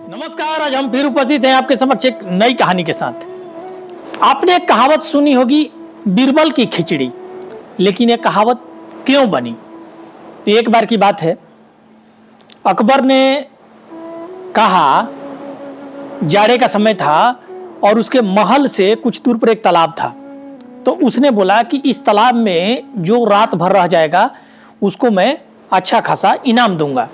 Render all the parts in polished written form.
नमस्कार। आज हम फिर उपस्थित हैं आपके समक्ष एक नई कहानी के साथ। आपने एक कहावत सुनी होगी, बीरबल की खिचड़ी। लेकिन ये कहावत क्यों बनी? तो एक बार की बात है, अकबर ने कहा, जाड़े का समय था और उसके महल से कुछ दूर पर एक तालाब था। तो उसने बोला कि इस तालाब में जो रात भर रह जाएगा उसको मैं अच्छा खासा इनाम दूंगा।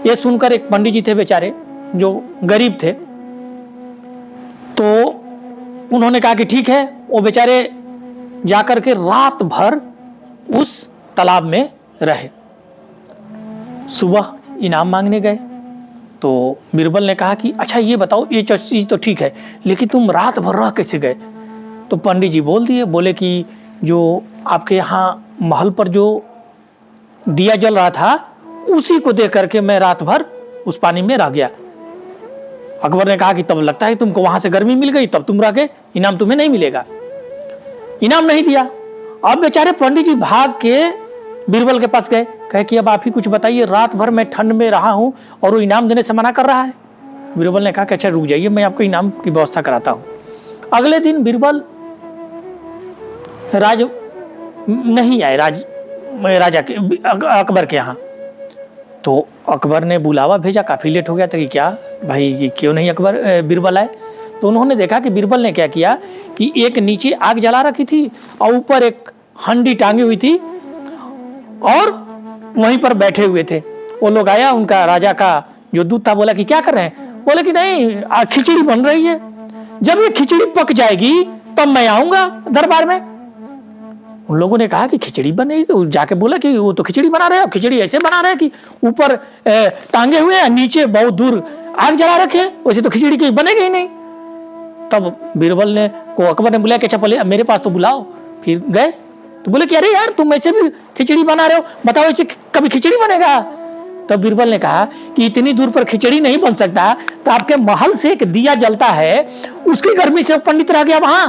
ये सुनकर एक पंडित जी थे बेचारे, जो गरीब थे, तो उन्होंने कहा कि ठीक है। वो बेचारे जाकर के रात भर उस तालाब में रहे। सुबह इनाम मांगने गए तो बीरबल ने कहा कि अच्छा ये बताओ, ये चीज़ तो ठीक है, लेकिन तुम रात भर रह कैसे गए? तो पंडित जी बोल दिए, बोले कि जो आपके यहाँ महल पर जो दिया जल रहा था उसी को देख करके मैं रात भर उस पानी में रह गया। अकबर ने कहा कि तब लगता है तुमको वहां से गर्मी मिल गई, तब तुम रह गए, इनाम तुम्हें नहीं मिलेगा। इनाम नहीं दिया। अब बेचारे पंडित जी भाग के बीरबल के पास गए, कहे कि अब आप ही कुछ बताइए, रात भर मैं ठंड में रहा हूं और वो इनाम देने से मना कर रहा है। बीरबल ने कहा कि अच्छा रुक जाइए, मैं आपको इनाम की व्यवस्था कराता हूं। अगले दिन बीरबल नहीं आए राजा के अकबर के यहाँ। तो अकबर ने बुलावा भेजा, काफ़ी लेट हो गया था कि क्या भाई क्यों नहीं बीरबल आए। तो उन्होंने देखा कि बीरबल ने क्या किया कि एक नीचे आग जला रखी थी और ऊपर एक हंडी टांगी हुई थी और वहीं पर बैठे हुए थे। वो लोग आया, उनका राजा का जो दूत था बोला कि क्या कर रहे हैं? बोले कि नहीं, खिचड़ी बन रही है, जब ये खिचड़ी पक जाएगी तब मैं आऊंगा दरबार में। उन लोगों ने कहा कि खिचड़ी बन रही, तो जाके बोला कि वो तो खिचड़ी बना रहे हैं, खिचड़ी ऐसे बना रहे हैं कि ऊपर टांगे हुए हैं, नीचे बहुत दूर आग जला रखे, वैसे तो खिचड़ी की बनेगी ही नहीं। तब बीरबल ने को अकबर ने बुलाया कि अच्छा पहले मेरे पास तो बुलाओ। फिर गए तो बोले कि अरे यार तुम ऐसे भी खिचड़ी बना रहे हो, बताओ ऐसे कभी खिचड़ी बनेगा? तब बीरबल ने कहा कि इतनी दूर पर खिचड़ी नहीं बन सकता, तो आपके महल से एक दिया जलता है, उसकी गर्मी से पंडित रह गया वहां।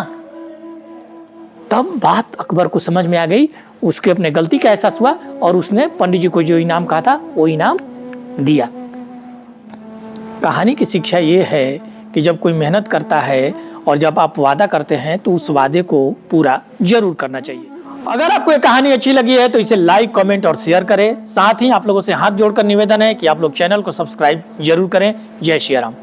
तब बात अकबर को समझ में आ गई, उसके अपने गलती का एहसास हुआ और उसने पंडित जी को जो इनाम कहा था वो इनाम दिया। कहानी की शिक्षा ये है कि जब कोई मेहनत करता है और जब आप वादा करते हैं तो उस वादे को पूरा जरूर करना चाहिए। अगर आपको ये कहानी अच्छी लगी है तो इसे लाइक, कमेंट और शेयर करें। साथ ही आप लोगों से हाथ जोड़कर निवेदन है कि आप लोग चैनल को सब्सक्राइब जरूर करें। जय श्री राम।